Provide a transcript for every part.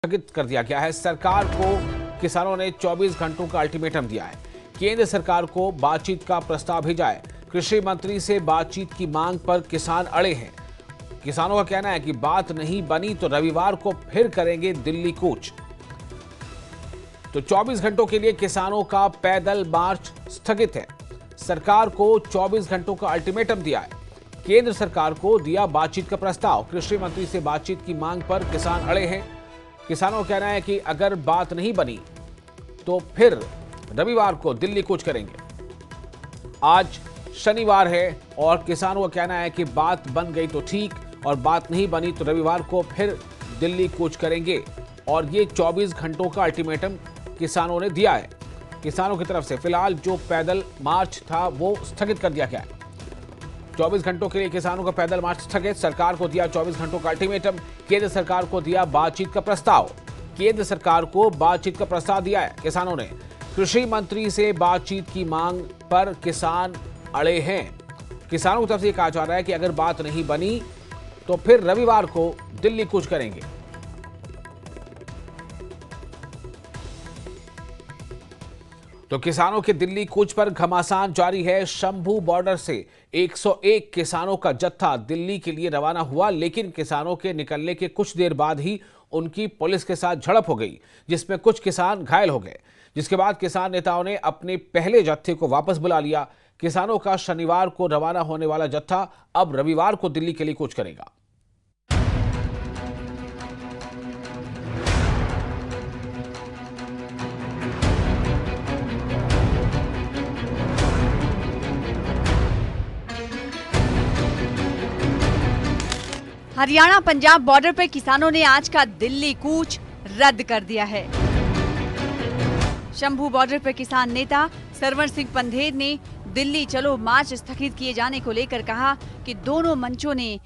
स्थगित कर दिया गया है। सरकार को किसानों ने 24 घंटों का अल्टीमेटम दिया है। केंद्र सरकार को बातचीत का प्रस्ताव भेजा है। कृषि मंत्री से बातचीत की मांग पर किसान अड़े हैं। किसानों का कहना है कि बात नहीं बनी तो रविवार को फिर करेंगे दिल्ली कूच। तो 24 घंटों के लिए किसानों का पैदल मार्च स्थगित है। सरकार को 24 घंटों का अल्टीमेटम दिया है। केंद्र सरकार को दिया बातचीत का प्रस्ताव। कृषि मंत्री से बातचीत की मांग पर किसान अड़े हैं। किसानों का कहना है कि अगर बात नहीं बनी तो फिर रविवार को दिल्ली कूच करेंगे। आज शनिवार है और किसानों का कहना है कि बात बन गई तो ठीक और बात नहीं बनी तो रविवार को फिर दिल्ली कूच करेंगे। और ये 24 घंटों का अल्टीमेटम किसानों ने दिया है। किसानों की तरफ से फिलहाल जो पैदल मार्च था वो स्थगित कर दिया गया है। 24 घंटों के लिए किसानों का पैदल मार्च स्थगित। सरकार को दिया 24 घंटों का अल्टीमेटम। केंद्र सरकार को दिया बातचीत का प्रस्ताव। केंद्र सरकार को बातचीत का प्रस्ताव दिया है किसानों ने। कृषि मंत्री से बातचीत की मांग पर किसान अड़े हैं। किसानों की तरफ से यह कहा जा रहा है कि अगर बात नहीं बनी तो फिर रविवार को दिल्ली कूच करेंगे। तो किसानों के दिल्ली कूच पर घमासान जारी है। शंभू बॉर्डर से 101 किसानों का जत्था दिल्ली के लिए रवाना हुआ, लेकिन किसानों के निकलने के कुछ देर बाद ही उनकी पुलिस के साथ झड़प हो गई, जिसमें कुछ किसान घायल हो गए। जिसके बाद किसान नेताओं ने अपने पहले जत्थे को वापस बुला लिया। किसानों का शनिवार को रवाना होने वाला जत्था अब रविवार को दिल्ली के लिए कूच करेगा। हरियाणा पंजाब बॉर्डर पर किसानों ने आज का दिल्ली कूच रद्द कर दिया है। शंभू बॉर्डर पर किसान नेता सरवण सिंह पंधेर ने दिल्ली चलो मार्च स्थगित किए जाने को लेकर कहा कि दोनों मंचों ने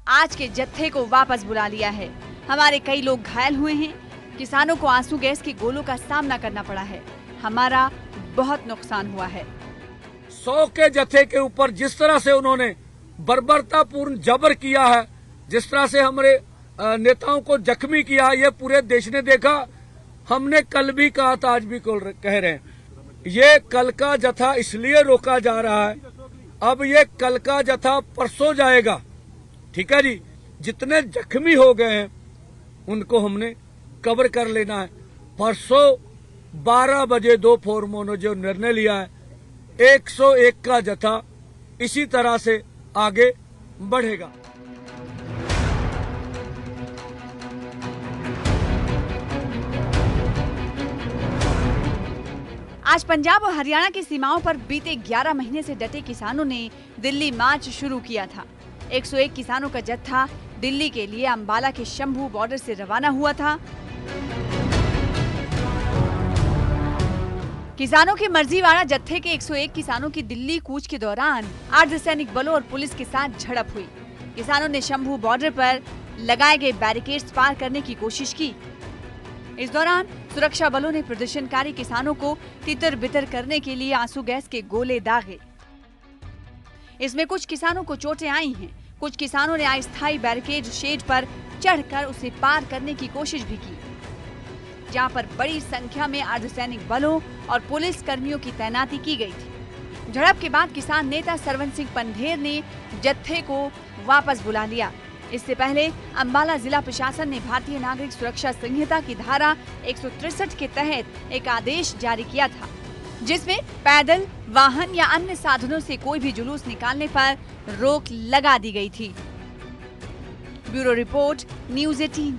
आज के जत्थे को वापस बुला लिया है। हमारे कई लोग घायल हुए हैं। किसानों को आंसू गैस के गोलों का सामना करना पड़ा है। हमारा बहुत नुकसान हुआ है। 100 के जत्थे के ऊपर जिस तरह से उन्होंने बर्बरतापूर्ण जबर किया है, जिस तरह से हमारे नेताओं को जख्मी किया, ये पूरे देश ने देखा। हमने कल भी कहा था, आज भी कह रहे हैं, ये कल का जत्था इसलिए रोका जा रहा है। अब ये कल का जत्था परसों जाएगा, ठीक है जी। जितने जख्मी हो गए हैं उनको हमने कवर कर लेना है। परसों 12 बजे 2 फोरमों ने जो निर्णय लिया है, 101 का जत्था इसी तरह से आगे बढ़ेगा। आज पंजाब और हरियाणा की सीमाओं पर बीते 11 महीने से डटे किसानों ने दिल्ली मार्च शुरू किया था। 101 किसानों का जत्था दिल्ली के लिए अंबाला के शंभू बॉर्डर से रवाना हुआ था। किसानों के मर्जीवाड़ा जत्थे के 101 किसानों की दिल्ली कूच के दौरान अर्धसैनिक बलों और पुलिस के साथ झड़प हुई। किसानों ने शंभू बॉर्डर पर लगाए गए बैरिकेड्स पार करने की कोशिश की। इस दौरान सुरक्षा बलों ने प्रदर्शनकारी किसानों को तितर बितर करने के लिए आंसू गैस के गोले दागे। इसमें कुछ किसानों को चोटें आई हैं। कुछ किसानों ने अस्थायी बैरिकेड शेड पर चढ़कर उसे पार करने की कोशिश भी की, जहां पर बड़ी संख्या में अर्धसैनिक बलों और पुलिस कर्मियों की तैनाती की गई थी। झड़प के बाद किसान नेता सरवण सिंह पंधेर ने जत्थे को वापस बुला लिया। इससे पहले अंबाला जिला प्रशासन ने भारतीय नागरिक सुरक्षा संहिता की धारा 163 के तहत एक आदेश जारी किया था, जिसमें पैदल, वाहन या अन्य साधनों से कोई भी जुलूस निकालने पर रोक लगा दी गई थी। Bureau report, news 18।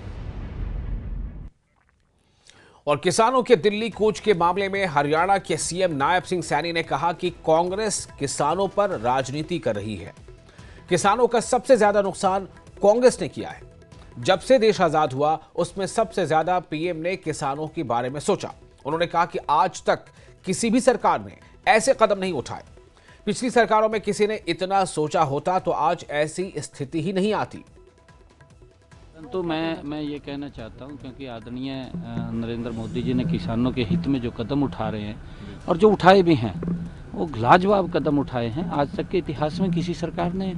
और किसानों के दिल्ली कूच के मामले में हरियाणा के सीएम नायब सिंह सैनी ने कहा कि कांग्रेस किसानों पर राजनीति कर रही है। किसानों का सबसे ज्यादा नुकसान कांग्रेस ने किया है। जब से देश आजाद हुआ उसमें सबसे ज्यादा पीएम ने किसानों के बारे में सोचा। उन्होंने कहा कि आज तक किसी भी सरकार ने ऐसे कदम नहीं उठाए। पिछली सरकारों में किसी ने इतना सोचा होता तो आज ऐसी स्थिति ही नहीं आती। तो मैं ये कहना चाहता हूं, क्योंकि आदरणीय नरेंद्र मोदी जी ने किसानों के हित में जो कदम उठा रहे हैं और जो उठाए भी हैं, वो लाजवाब कदम उठाए हैं। आज तक के इतिहास में किसी सरकार ने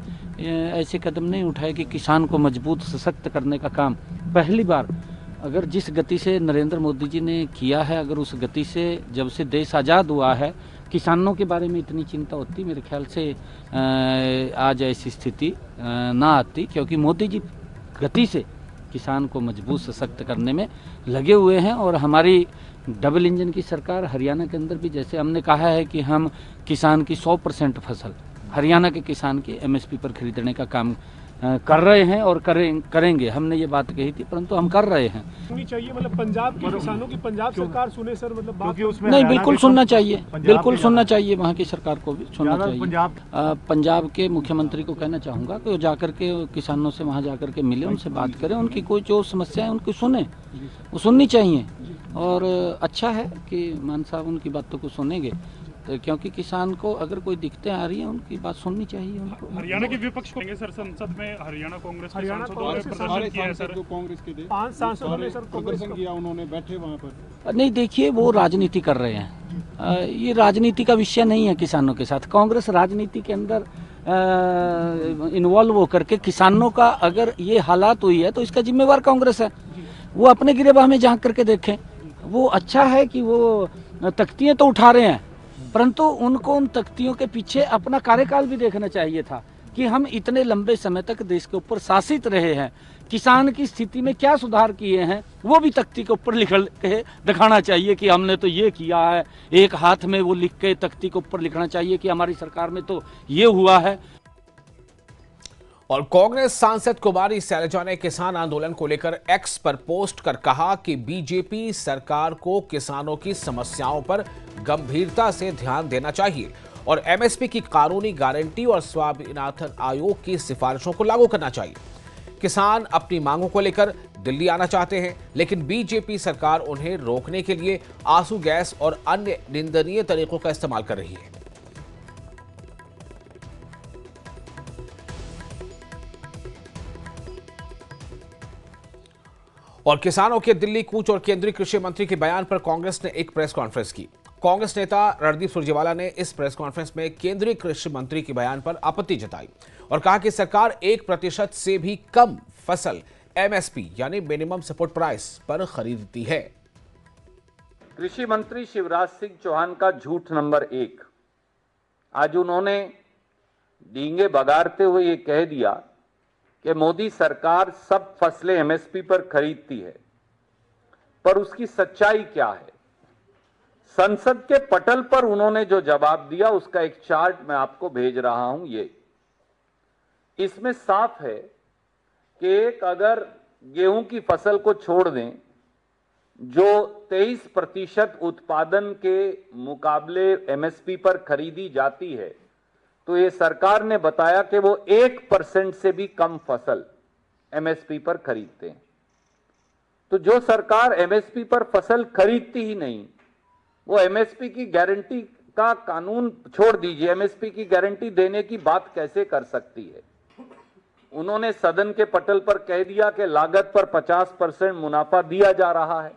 ऐसे कदम नहीं उठाए कि किसान को मजबूत सशक्त करने का काम पहली बार अगर जिस गति से नरेंद्र मोदी जी ने किया है, अगर उस गति से जब से देश आज़ाद हुआ है किसानों के बारे में इतनी चिंता होती, मेरे ख्याल से आज ऐसी स्थिति ना आती, क्योंकि मोदी जी गति से किसान को मजबूत सशक्त करने में लगे हुए हैं। और हमारी डबल इंजन की सरकार हरियाणा के अंदर भी, जैसे हमने कहा है कि हम किसान की 100% फसल हरियाणा के किसान की MSP पर खरीदने का काम कर रहे हैं और करेंगे। हमने ये बात कही थी, परंतु हम कर रहे हैं। सुननी चाहिए, मतलब पंजाब के किसानों की पंजाब सरकार सुने सर, मतलब क्योंकि उसमें नहीं, बिल्कुल सुनना चाहिए, बिल्कुल सुनना चाहिए, वहाँ की सरकार को भी सुनना चाहिए। पंजाब के मुख्यमंत्री को कहना चाहूँगा कि वो जाकर के किसानों से वहाँ जाकर के मिले, उनसे बात करें, उनकी कोई जो समस्या है उनको सुने, वो सुननी चाहिए। और अच्छा है कि मान साहब उनकी बातों को सुनेंगे, तो क्योंकि किसान को अगर कोई दिक्कतें आ रही हैं उनकी बात सुननी चाहिए उनको। हरियाणा के विपक्ष को सर संसद में हरियाणा कांग्रेस के सांसदों ने प्रदर्शन किया है सर, 5 सांसदों ने सर प्रदर्शन किया, उन्होंने बैठे वहाँ पर। नहीं, देखिए वो राजनीति कर रहे हैं, ये राजनीति का विषय नहीं है किसानों के साथ। कांग्रेस राजनीति के अंदर इन्वॉल्व होकर के किसानों का अगर ये हालात हुई है तो इसका जिम्मेवार कांग्रेस है। वो अपने गिरेबान में झांक करके देखें। वो अच्छा है कि वो तख्तियाँ तो उठा रहे हैं, परंतु उनको उन तख्तियों के पीछे अपना कार्यकाल भी देखना चाहिए था कि हम इतने लंबे समय तक देश के ऊपर शासित रहे हैं, किसान की स्थिति में क्या सुधार किए हैं वो भी तख्ती के ऊपर लिख के दिखाना चाहिए कि हमने तो ये किया है। एक हाथ में वो लिख के तख्ती के ऊपर लिखना चाहिए कि हमारी सरकार में तो ये हुआ है। और कांग्रेस सांसद कुमारी शैलजा ने किसान आंदोलन को लेकर एक्स पर पोस्ट कर कहा कि बीजेपी सरकार को किसानों की समस्याओं पर गंभीरता से ध्यान देना चाहिए और MSP की कानूनी गारंटी और स्वामीनाथन आयोग की सिफारिशों को लागू करना चाहिए। किसान अपनी मांगों को लेकर दिल्ली आना चाहते हैं, लेकिन बीजेपी सरकार उन्हें रोकने के लिए आंसू गैस और अन्य निंदनीय तरीकों का इस्तेमाल कर रही है। और किसानों के दिल्ली कूच और केंद्रीय कृषि मंत्री के बयान पर कांग्रेस ने एक प्रेस कॉन्फ्रेंस की। कांग्रेस नेता रणदीप सुरजेवाला ने इस प्रेस कॉन्फ्रेंस में केंद्रीय कृषि मंत्री के बयान पर आपत्ति जताई और कहा कि सरकार 1% से भी कम फसल MSP यानी मिनिमम सपोर्ट प्राइस पर खरीदती है। कृषि मंत्री शिवराज सिंह चौहान का झूठ नंबर 1। आज उन्होंने डींगे बगाड़ते हुए ये कह दिया कि मोदी सरकार सब फसलें MSP पर खरीदती है, पर उसकी सच्चाई क्या है? संसद के पटल पर उन्होंने जो जवाब दिया उसका एक चार्ट मैं आपको भेज रहा हूं। ये इसमें साफ है कि एक अगर गेहूं की फसल को छोड़ दें जो 23% उत्पादन के मुकाबले MSP पर खरीदी जाती है, तो ये सरकार ने बताया कि वो 1% से भी कम फसल MSP पर खरीदते हैं। तो जो सरकार MSP पर फसल खरीदती ही नहीं, वो MSP की गारंटी का कानून छोड़ दीजिए, MSP की गारंटी देने की बात कैसे कर सकती है? उन्होंने सदन के पटल पर कह दिया कि लागत पर 50% मुनाफा दिया जा रहा है,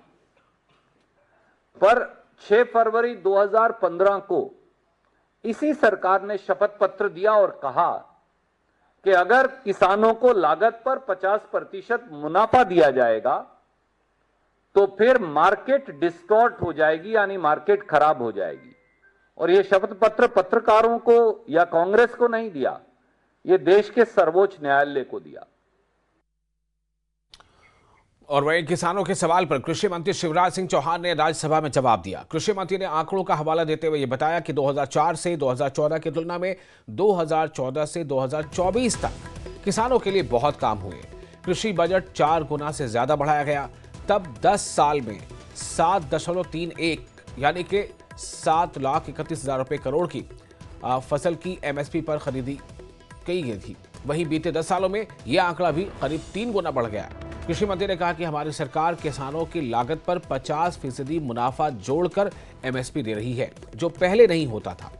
पर 6 फरवरी 2015 को इसी सरकार ने शपथ पत्र दिया और कहा कि अगर किसानों को लागत पर 50% मुनाफा दिया जाएगा तो फिर मार्केट डिस्टॉर्ट हो जाएगी, यानी मार्केट खराब हो जाएगी। और यह शपथ पत्र पत्रकारों को या कांग्रेस को नहीं दिया, यह देश के सर्वोच्च न्यायालय को दिया। और वहीं किसानों के सवाल पर कृषि मंत्री शिवराज सिंह चौहान ने राज्यसभा में जवाब दिया। कृषि मंत्री ने आंकड़ों का हवाला देते हुए यह बताया कि 2004 से 2014 की तुलना में 2014 से 2024 तक किसानों के लिए बहुत काम हुए। कृषि बजट 4 गुना से ज्यादा बढ़ाया गया। तब 10 साल में 7.31 यानी कि 7,31,000 रुपए करोड़ की फसल की MSP पर खरीदी की गई थी। वहीं बीते 10 सालों में यह आंकड़ा भी करीब 3 गुना बढ़ गया। कृषि मंत्री ने कहा कि हमारी सरकार किसानों की लागत पर 50% मुनाफा जोड़कर MSP दे रही है, जो पहले नहीं होता था।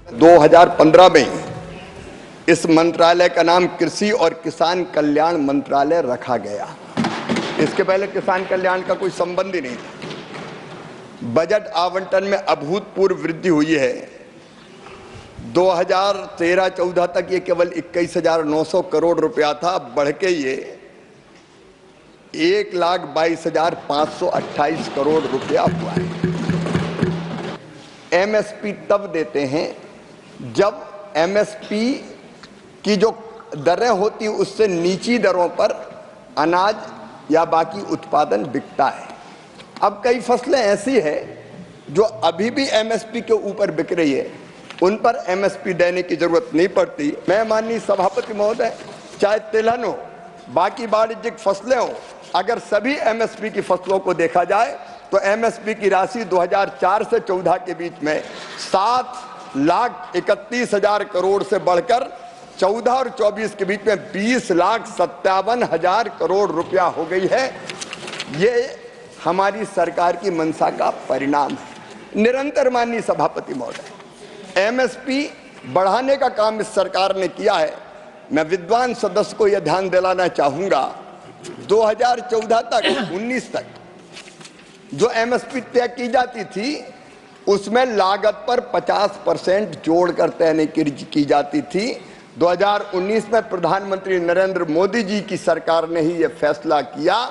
– 2015 में इस मंत्रालय का नाम कृषि और किसान कल्याण मंत्रालय रखा गया। इसके पहले किसान कल्याण का कोई संबंध ही नहीं था। बजट आवंटन में अभूतपूर्व वृद्धि हुई है। 2013-14 तक ये केवल 21,900 करोड़ रुपया था, अब बढ़ के ये 1,22,528 करोड़ रुपया हुआ है। एमएसपी तब देते हैं जब एमएसपी की जो दरें होती उससे नीची दरों पर अनाज या बाकी उत्पादन बिकता है। अब कई फसलें ऐसी है जो अभी भी एमएसपी के ऊपर बिक रही है, उन पर एमएसपी देने की जरूरत नहीं पड़ती। मैं माननीय सभापति महोदय, चाहे तिलहन हो, बाकी वाणिज्यिक फसलें हो, अगर सभी एमएसपी की फसलों को देखा जाए तो एमएसपी की राशि 2004 से 14 के बीच में 7,31,000 करोड़ से बढ़कर 14 और 24 के बीच में 20,57,000 करोड़ रुपया हो गई है। ये हमारी सरकार की मंशा का परिणाम है। निरंतर माननीय सभापति महोदय, एमएसपी बढ़ाने का काम इस सरकार ने किया है। मैं विद्वान सदस्य को यह ध्यान दिलाना चाहूंगा, 2014 तक 19 तक जो एमएसपी तय की जाती थी उसमें लागत पर 50% जोड़कर तय नहीं की जाती थी। 2019 में प्रधानमंत्री नरेंद्र मोदी जी की सरकार ने ही यह फैसला किया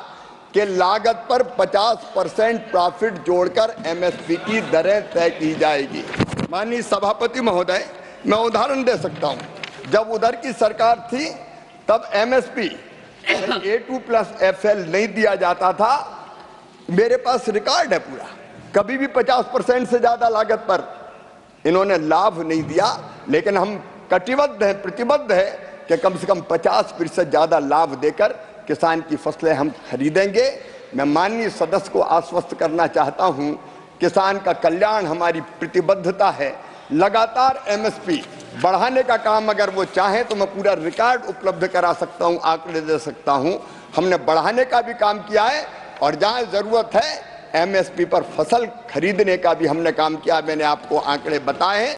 कि लागत पर 50% प्रॉफिट जोड़कर एमएसपी की दरें तय की जाएगी। माननीय सभापति महोदय, मैं उदाहरण दे सकता हूं, जब उधर की सरकार थी तब एमएसपी A2+FL नहीं दिया जाता था। मेरे पास रिकॉर्ड है पूरा, कभी भी 50% से ज्यादा लागत पर इन्होंने लाभ नहीं दिया, लेकिन हम कटिबद्ध हैं, प्रतिबद्ध है कि कम से कम 50% ज्यादा लाभ देकर किसान की फसलें हम खरीदेंगे। मैं माननीय सदस्य को आश्वस्त करना चाहता हूं, किसान का कल्याण हमारी प्रतिबद्धता है। लगातार एमएसपी बढ़ाने का काम अगर वो चाहें तो मैं पूरा रिकॉर्ड उपलब्ध करा सकता हूं, आंकड़े दे सकता हूं। हमने बढ़ाने का भी काम किया है और जहां जरूरत है एमएसपी पर फसल खरीदने का भी हमने काम किया। मैंने आपको आंकड़े बताए हैं।